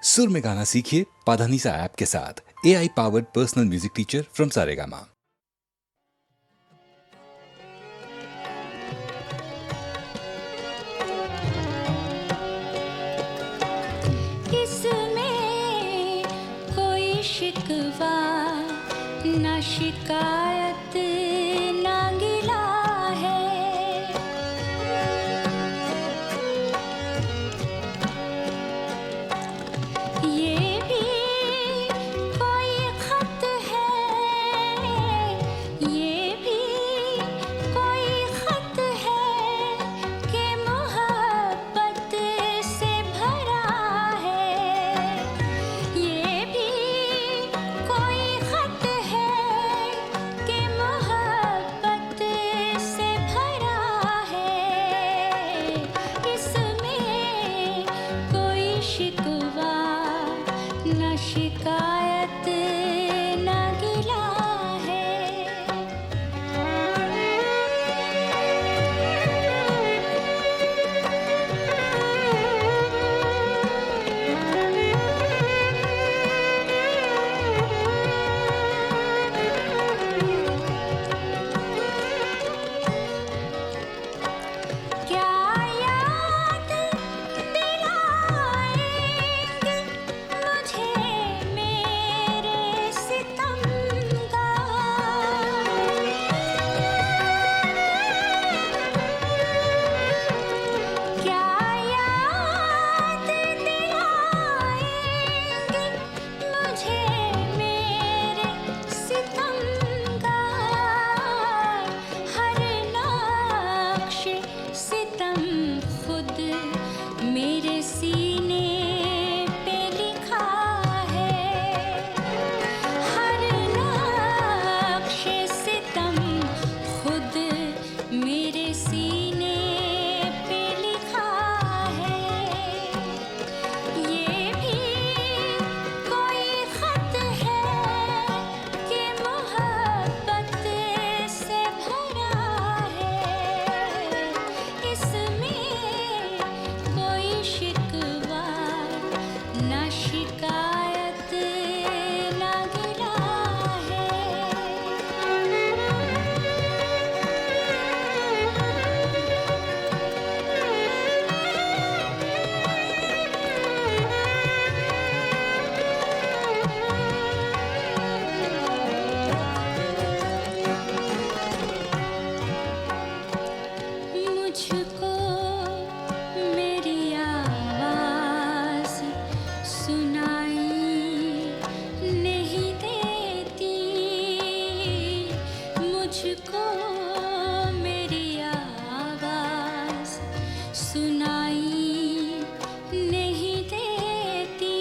सुर में गाना सीखिए पाधानीसा ऐप के साथ। AI powered personal music teacher from Saregama. इसमें कोई शिकवा ना शिकायत ना गिला है, ये भी कोई खत है, ये भी कोई खत है कि मोहब्बत से भरा है, ये भी कोई खत है कि मोहब्बत से भरा है, इसमें कोई शिकवा ना शिकायत ना गिला है। क्या याद दिलाएंगे मुझे मेरे सितम का, क्या याद दिलाएंगे मुझे मेरे सितम का, हर नक्श सितम खुद मेरे सीने पे लिखा है, हर नक्श सितम खुद मेरे सीने पे लिखा है, ये भी कोई खत है कि मोहब्बत से भरा है, इसमें कोई शिकवा ना शिकायत ना गिला मुझको मेरी आवाज़ सुनाई नहीं देती, मुझको मेरी आवाज़ सुनाई नहीं देती,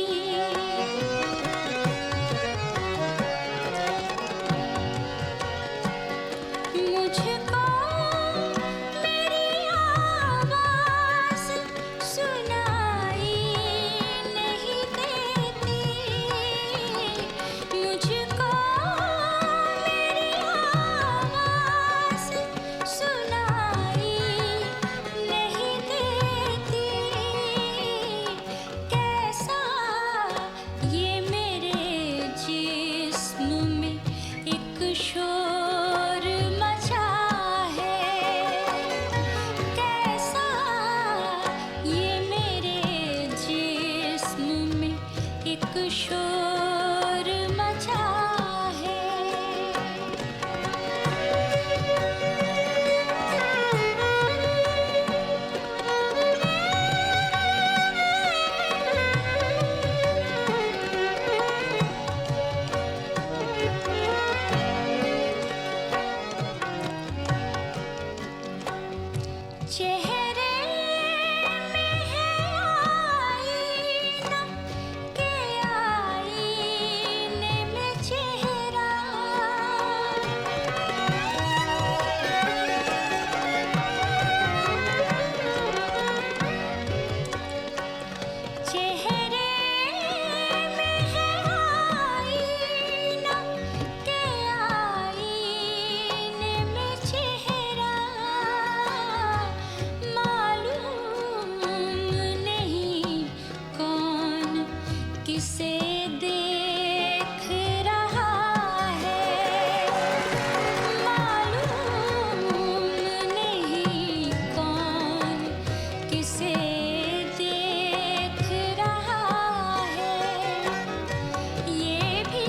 मुझको मेरी आवाज़ सुनाई नहीं देती, मुझको मेरी आवाज़ सुनाई नहीं देती, कैसा ये मेरे जिस्म में एक शोर मचा है, कैसा ये मेरे जिस्म में एक शोर मचा है। चेहरे में है आईना के आईने किसे देख रहा है मालूम नहीं कौन किसे देख रहा है ये भी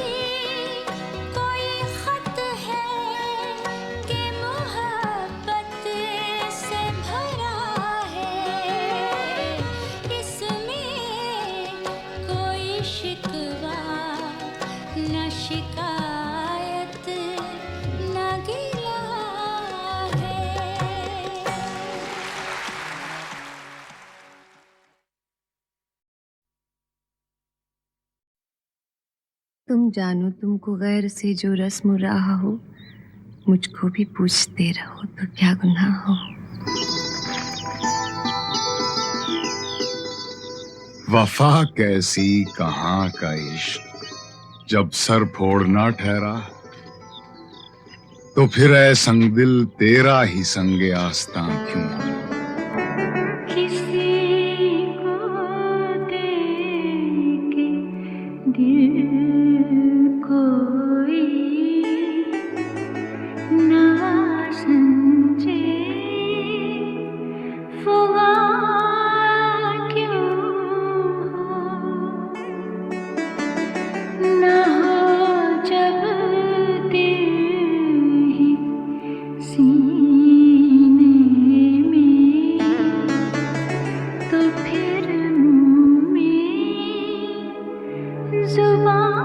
कोई खत है कि मोहब्बत से भरा है इसमें कोई शिकवा न शिकायत न गिला है। तुम जानो तुमको गैर से जो रस्म रहा हो मुझको भी पूछते रहो तो क्या गुनाह हो। वफा कैसी कहाँ का इश्क जब सर फोड़ना ठहरा तो फिर ऐ संगदिल तेरा ही संगे आस्तां क्यों। किसी को देके दिल कोई ना समझे फुगा क्यों हो ना हो जब दिल ही सीने में तो फिर मुँह में जुबान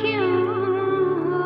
क्यों हो।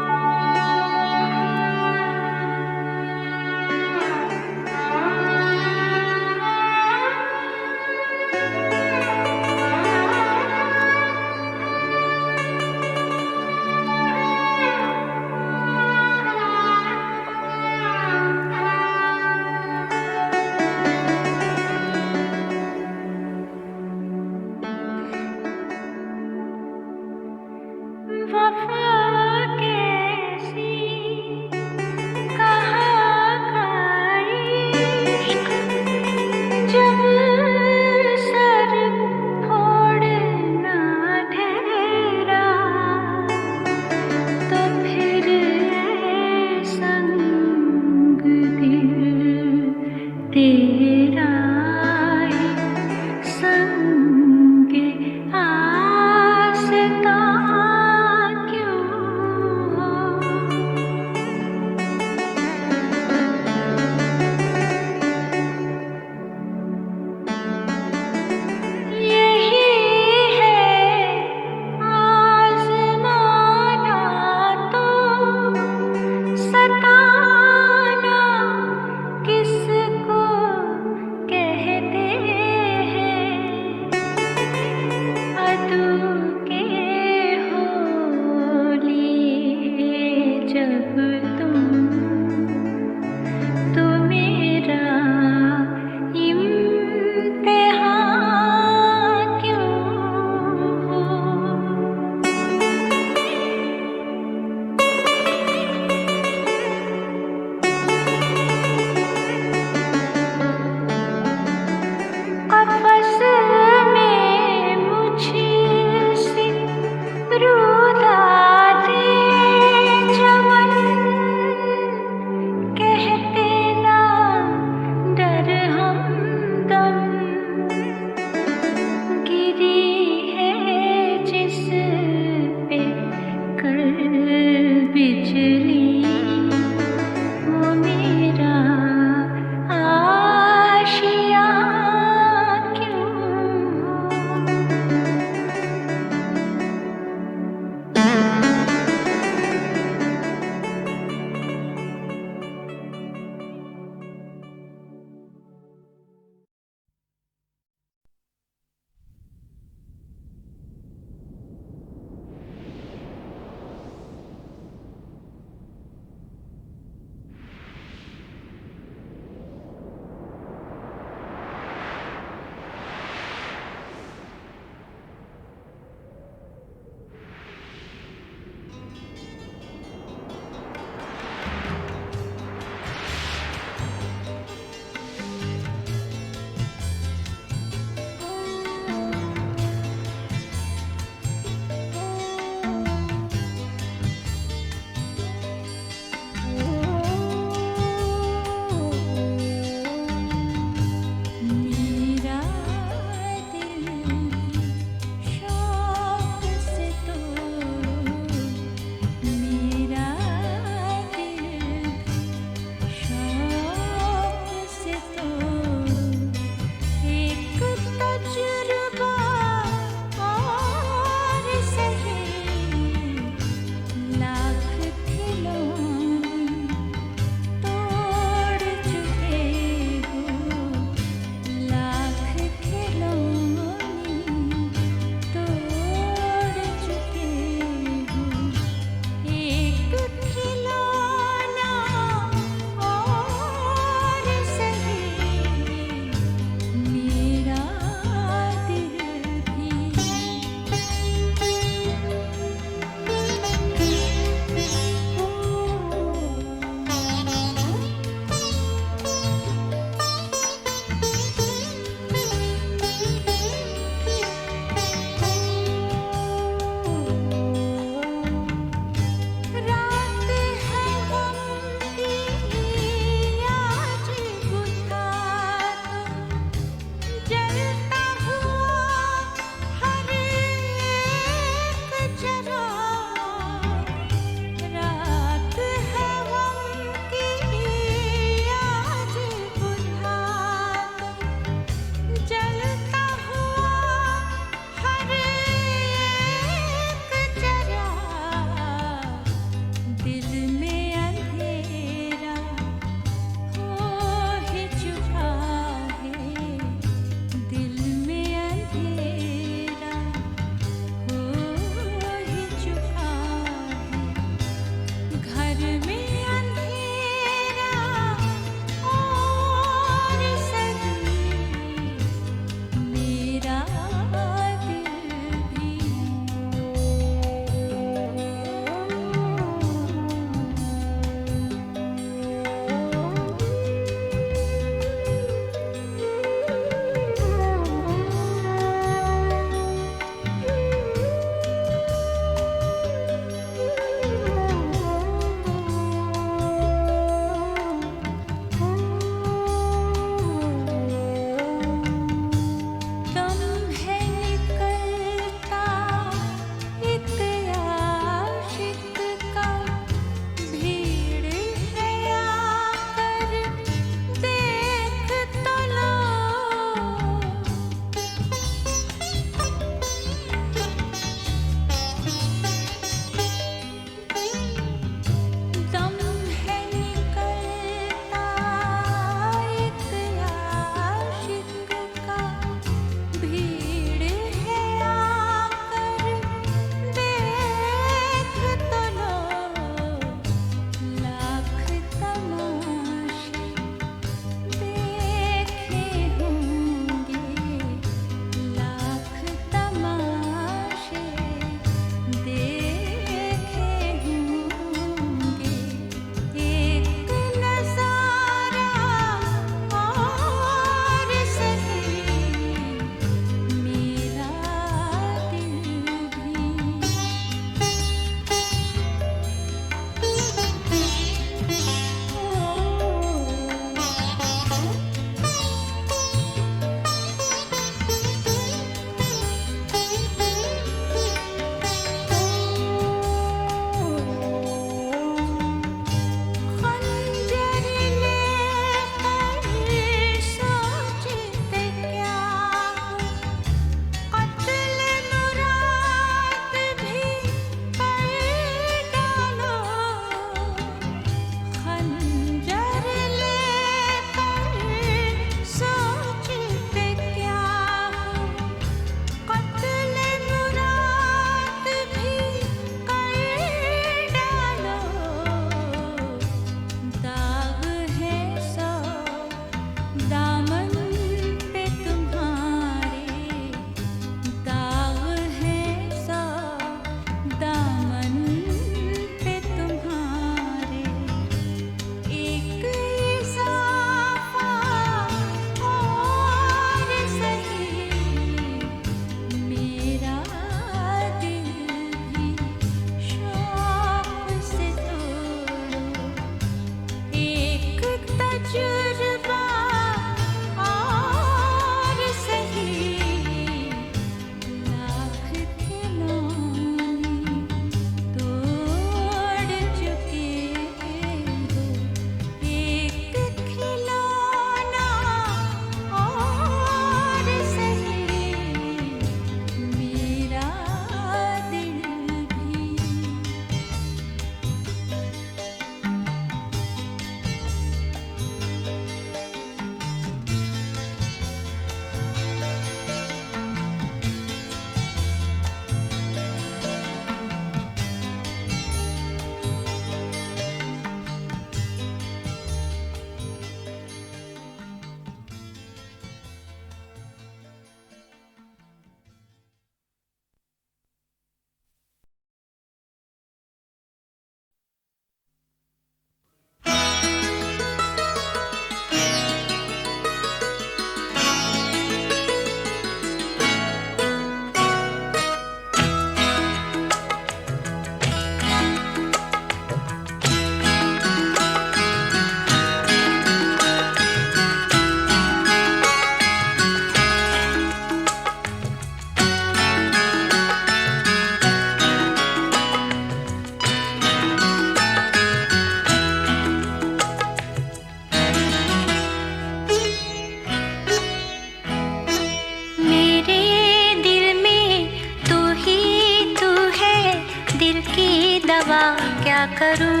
दवा क्या करूं,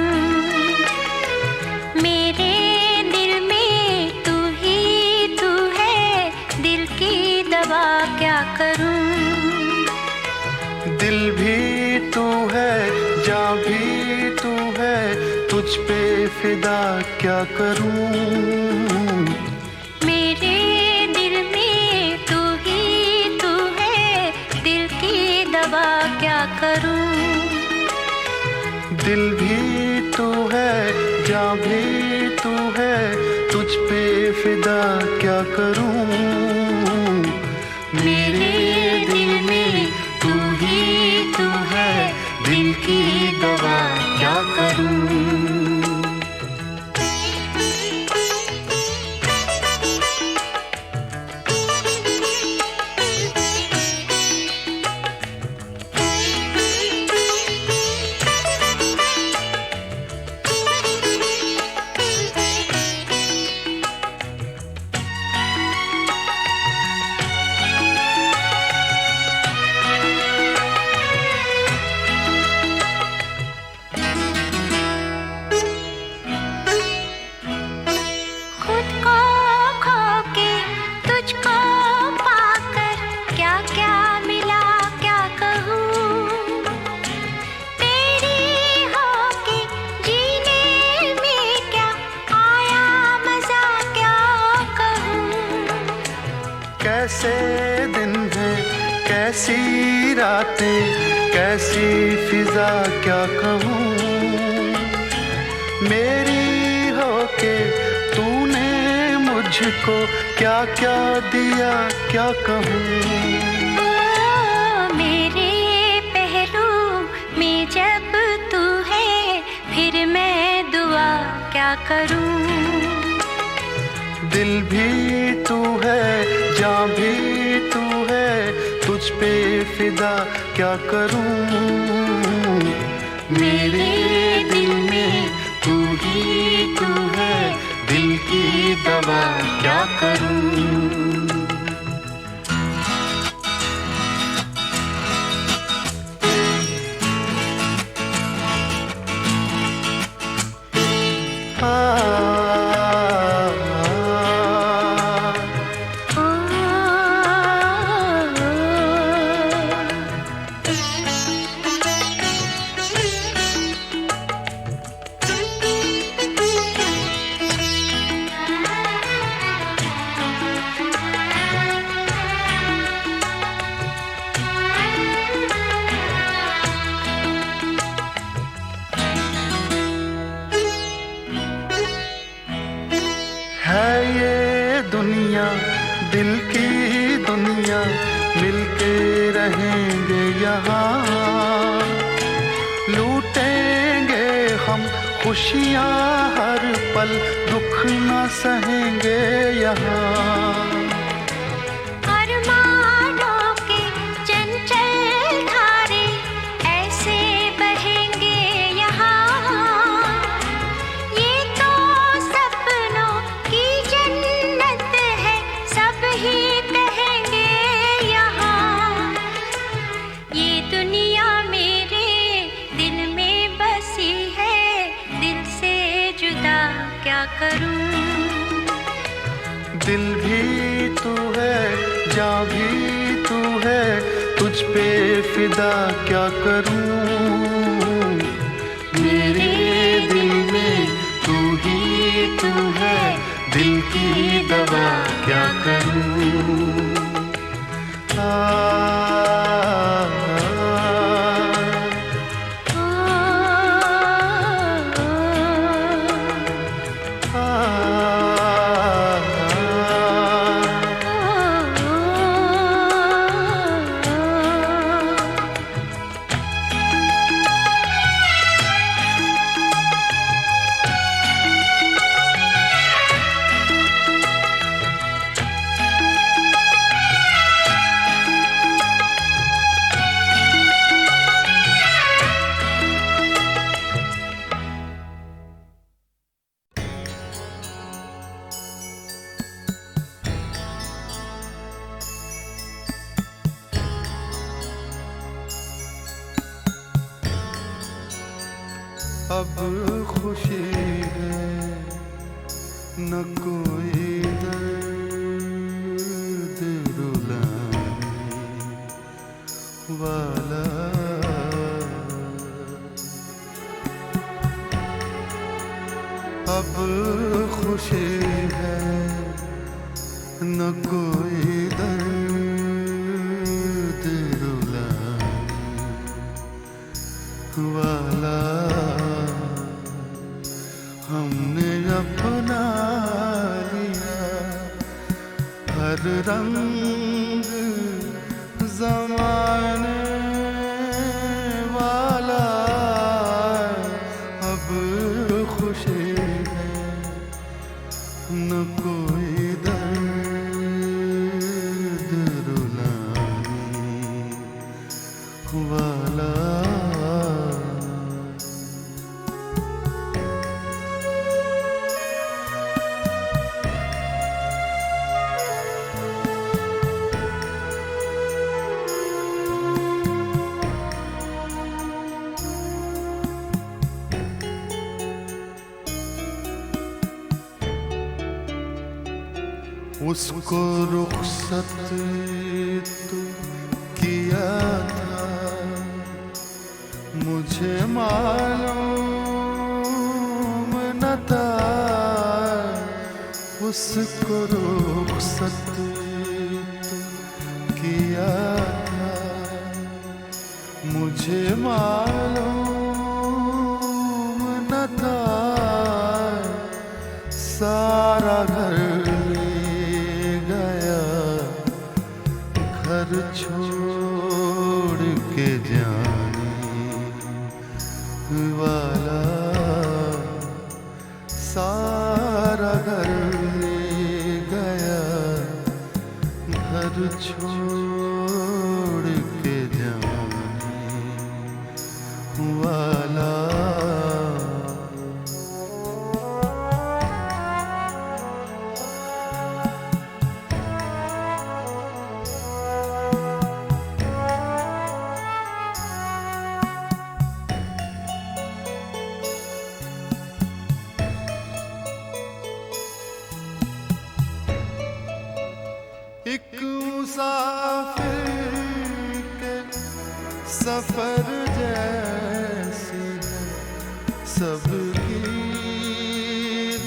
मेरे दिल में तू ही तू है, दिल की दवा क्या करूं। दिल भी तू है, जान भी तू है, तुझ पे फिदा क्या करूं। मेरे दिल में तू ही तू है, दिल की दवा क्या करूं। दिल भी तू है, जान भी तू है, तुझ पे फिदा क्या करूं। मेरे दिल में तू ही तू है, दिल की दवा क्या करूं। खुद को खो के तुझको पाकर क्या क्या मिला क्या कहूँ, तेरी होके जीने में क्या आया मजा क्या कहूँ। कैसे दिन है, कैसी रातें, कैसी फिजा क्या कहूँ। मेरी होके तूने मुझको क्या क्या दिया क्या कहूँ। ओ, मेरे पहलू में जब तू है, फिर मैं दुआ क्या करूं। दिल भी तू है, जान भी तू है, तुझ पे फिदा क्या करूं। मेरे दिल में तू ही तू है, दिल की दवा क्या करूं। है ये दुनिया दिल की दुनिया, मिलके रहेंगे यहाँ। लूटेंगे हम खुशियाँ हर पल, दुख न सहेंगे यहाँ। अरमानों के चंचल धारे ऐसे बहेंगे यहाँ, ये तो सपनों की जन्नत है, सब ही कहेंगे यहाँ। ये दुनिया मेरे दिल में बसी है, दिल से जुदा क्या करूं। दिल भी तू है, जान भी तू है, तुझ पे फिदा क्या करूं। मेरे दिल में तू ही तू है, दिल की दवा क्या करूं। अब खुशी है न कोई दर्द रुलाने वाला। अब खुशी है न कोई दर्द रुलाने वाला। हमने अपना लिया हर रंग ज़माने वाला। अब खुशी है न कोई दर्द रुलाने वाला। उसको रुखसत तो किया था मुझे मालूम न था। उसको रुखसत तो किया था मुझे मालूम न था। सारा घर घर छोड़ के जाने वाला। सारा घर ले गया घर छोड़ के जाने वाला। एक मुसाफिर के सफर जैसी है सबकी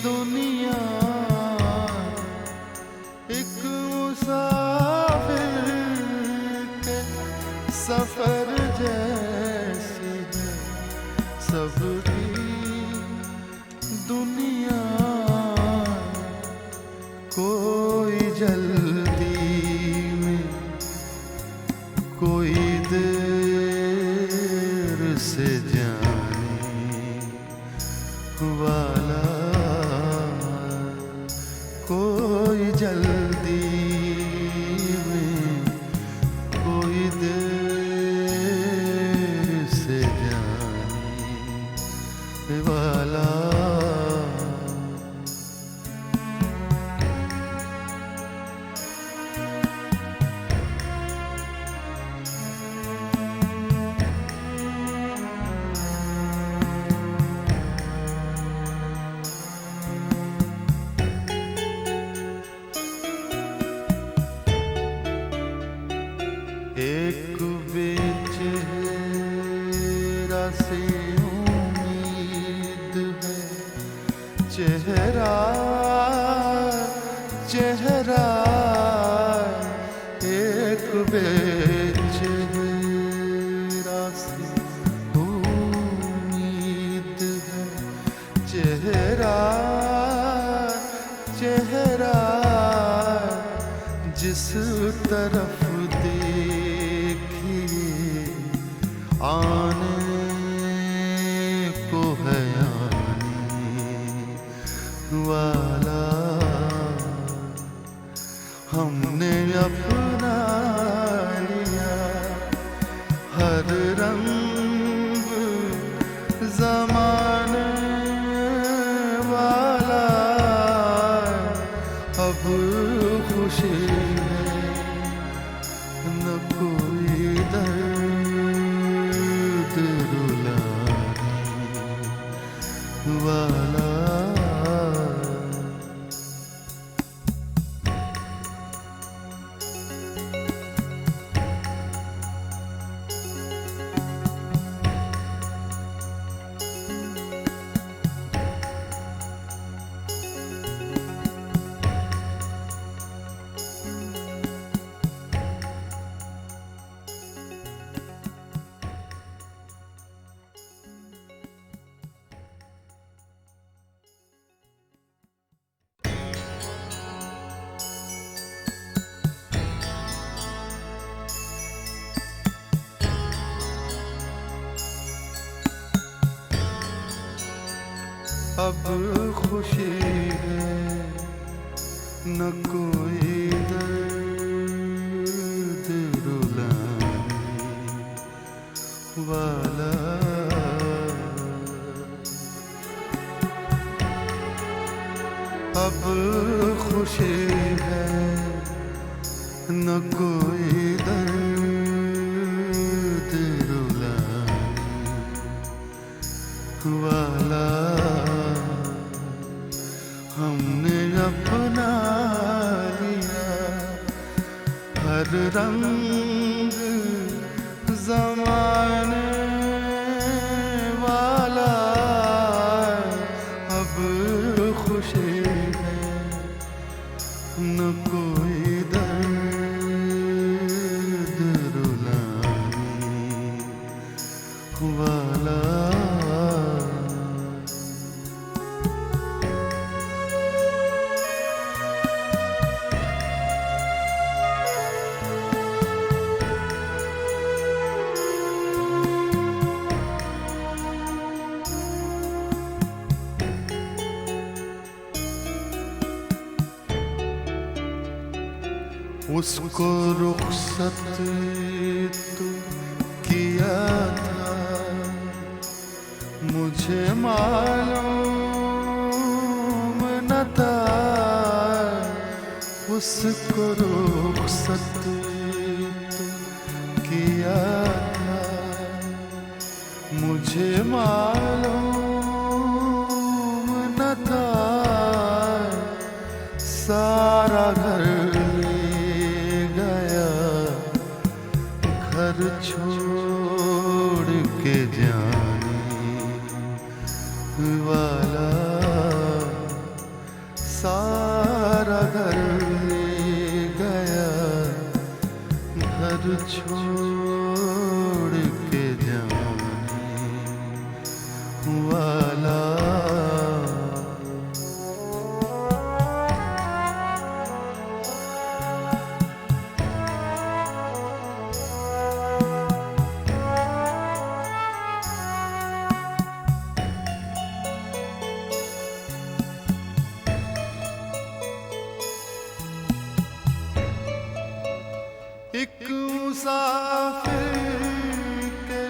दुनिया। एक मुसाफिर के सफर जैसी है सबकी दुनिया। कोई जल्दी में कोई देर से जाने वाला। कोई जल्दी में कोई देर से जाने वाला। एक बेचेहरा से उम्मीद है चेहरा चेहरा। एक बेचेहरा से उम्मीद है चेहरा चेहरा। जिस तरफ आने को है आने वाला। हमने अपना लिया हर रंग ज़माने वाला। अब खुशी है न कोई दर्द रुलाने अब खुशी है न कोई दर्द रुलाने वाला। अब खुशी है न कोई दर्द रुलाने वाला। हमने अपना लिया हर रंग ज़माने वाला। अब खुशी है न कोई दर्द रुलाने वाला। उसको रुखसत तो किया था मुझे मालूम न था। उसको रुखसत तो किया था मुझे मालूम न था। सारा घर घर छोड़ के जाने वाला। सारा घर ले गया घर छोड़ के जाने वाला। एक मुसाफिर के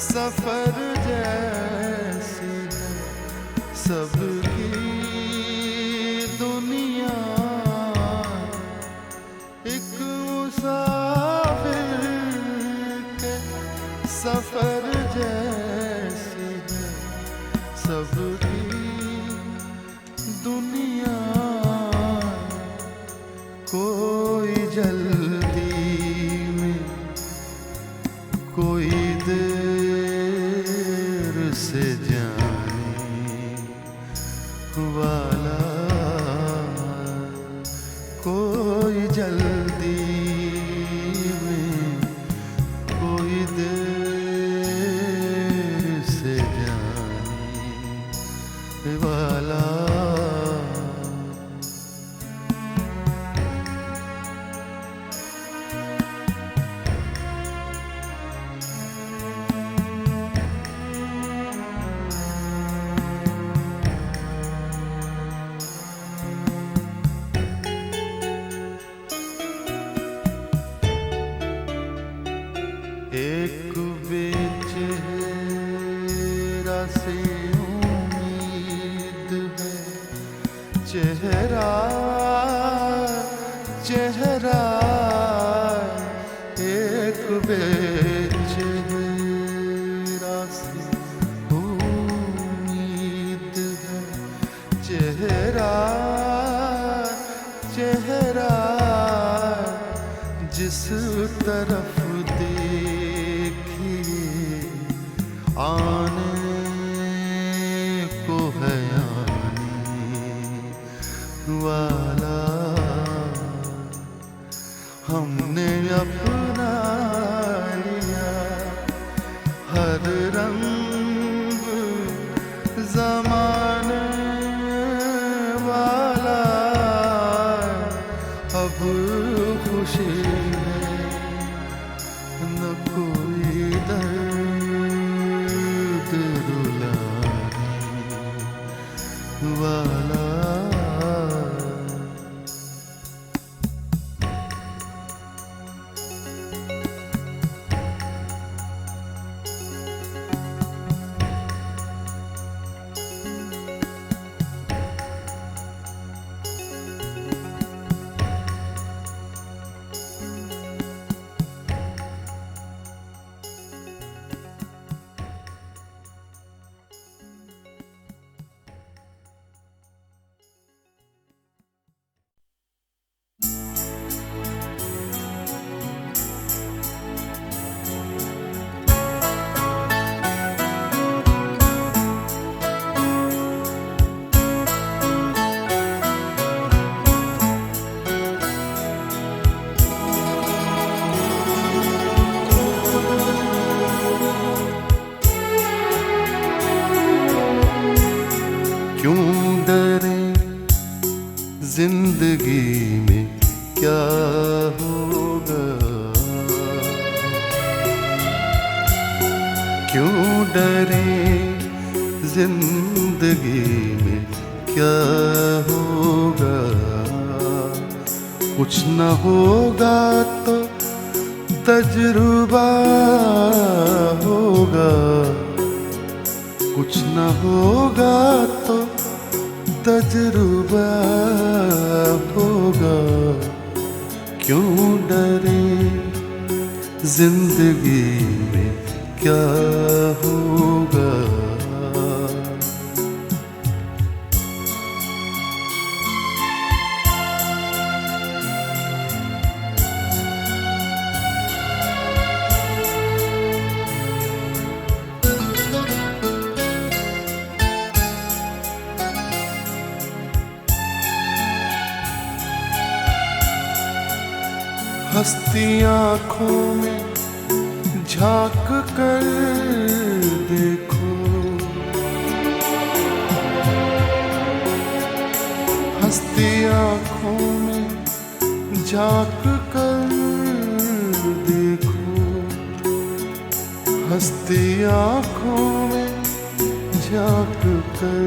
सफर जैसी है सबकी दुनिया। एक मुसाफिर के सफर जैसी है सबकी दुनिया। कोई जल्दी में कोई देर से जाने वाला। कोई जल्दी में कोई देर से जाने वाला। एक बेचेहरा से उम्मीद है चेहरा चेहरा। एक बेचेहरा से उम्मीद है चेहरा चेहरा। जिस तरफ आने को है आने वाला। हमने अपना लिया हर रंग ज़माने वाला। अब खुशी है न कोई दर्द रुलाने वाला। क्यों डरे जिंदगी में क्या होगा, क्यों डरे जिंदगी में क्या होगा। कुछ न होगा तो तजुर्बा होगा, कुछ न होगा तो तजुर्बा होगा। क्यों डरे जिंदगी में क्या होगा। हस्ती आँखों में झांक कर देखो, हस्ती आँखों में झांक कर देखो, हस्ती आँखों में झांक कर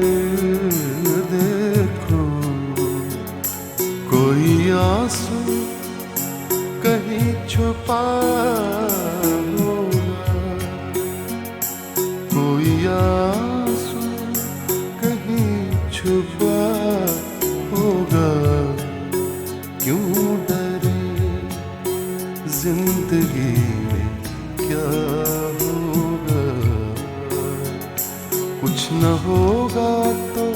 देखो। कोई आंसू कहीं छुपा होगा, कोई आंसू कहीं छुपा होगा। क्यों डरे जिंदगी में क्या होगा। कुछ न होगा तो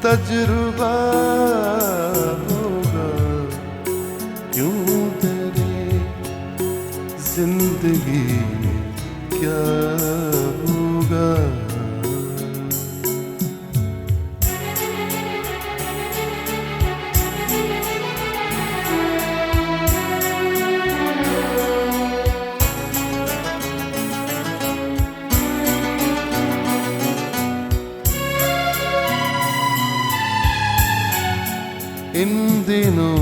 तजुर्बा होगा। क्यों जिंदगी में क्या होगा। इन दिनों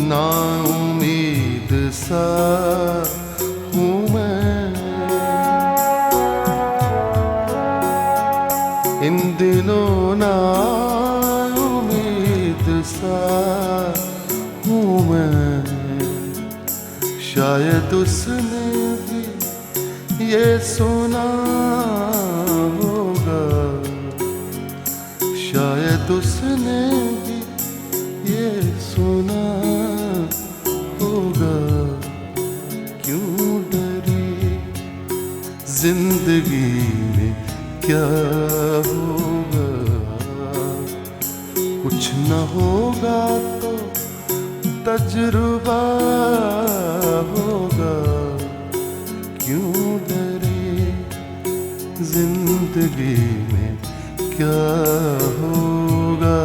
नाउम्मीद सा हूँ मैं, इन दिनों नाउम्मीद सा हूँ मैं। शायद उसने भी ये सुना होगा, शायद उसने भी ये सुना होगा। क्यों डरे जिंदगी में क्या होगा। कुछ न होगा तो तजुर्बा होगा। क्यों डरे जिंदगी में क्या होगा।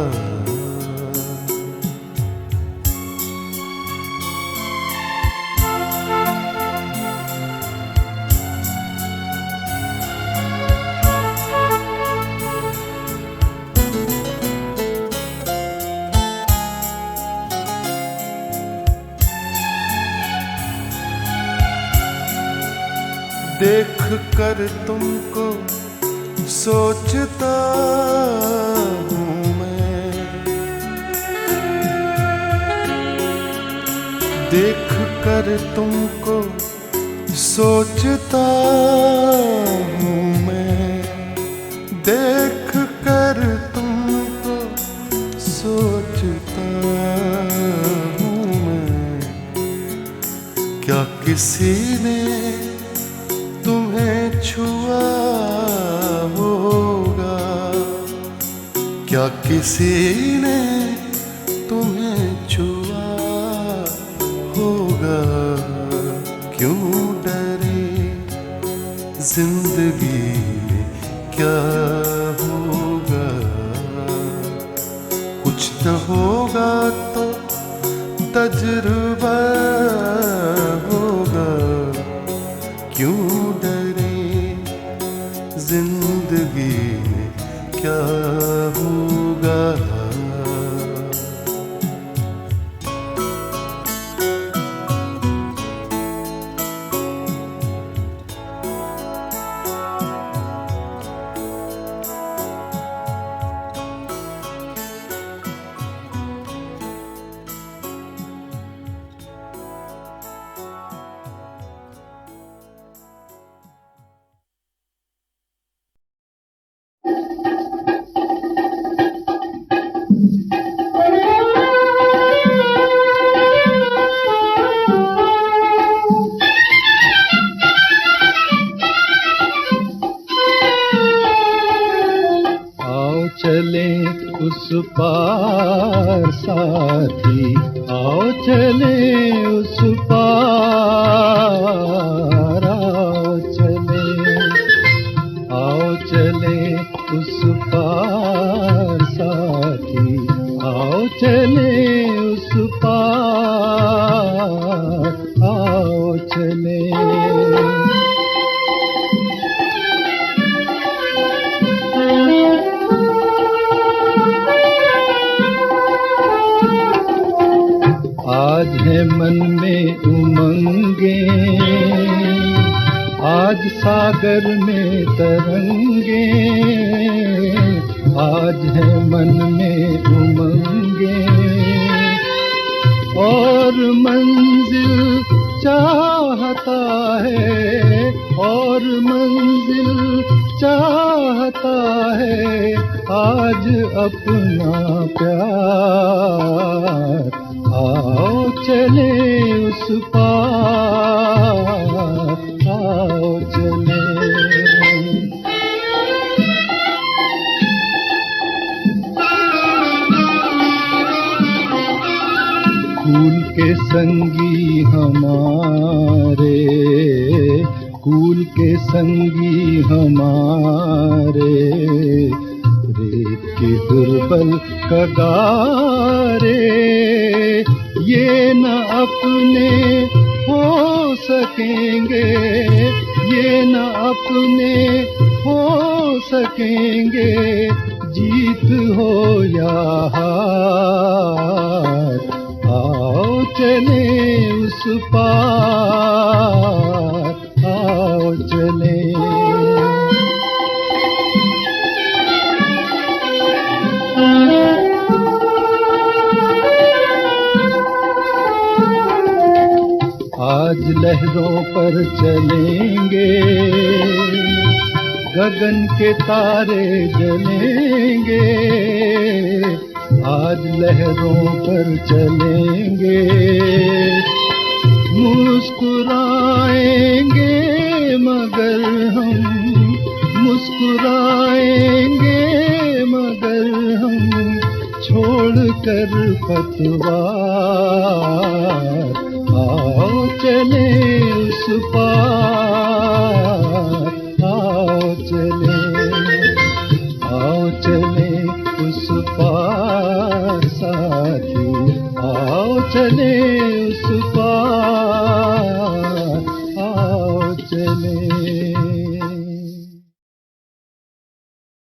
देख कर तुमको सोचता देख कर तुमको सोचता हूँ मैं, देख कर तुमको सोचता हूँ मैं। क्या किसी ने तुम्हें छुआ होगा, क्या किसी ने तुम्हें छुआ होगा। क्यों डरे जिंदगी में क्या होगा, कुछ न होगा तो तजुर्बा होगा। क्यों डरे जिंदगी में क्या होगा। उस पार साथी, आओ चले उस पार, आओ चले उस पार साथी, आओ चले उस पार, आओ चले। आज है मन में उमंगे, आज सागर में तरंगे, आज है मन में उमंगे, और मंजिल चाहता है, और मंजिल चाहता है आज अपना प्यार। आओ चले उस पार, आओ चले। कूल के संगी हमारे, कूल के संगी हमारे, रेत के दुर्बल कगारे, ये न अपने हो सकेंगे, ये न अपने हो सकेंगे, जीत हो या हार। आओ चले उस पार, आओ चले। आज लहरों पर चलेंगे, गगन के तारे जलेंगे, आज लहरों पर चलेंगे, मुस्कुराएंगे मगर हम, मुस्कुराएंगे मगर हम, छोड़कर पतवार। आओ चले उस पार, आओ चले, आओ चले उस पार साथी, आओ चले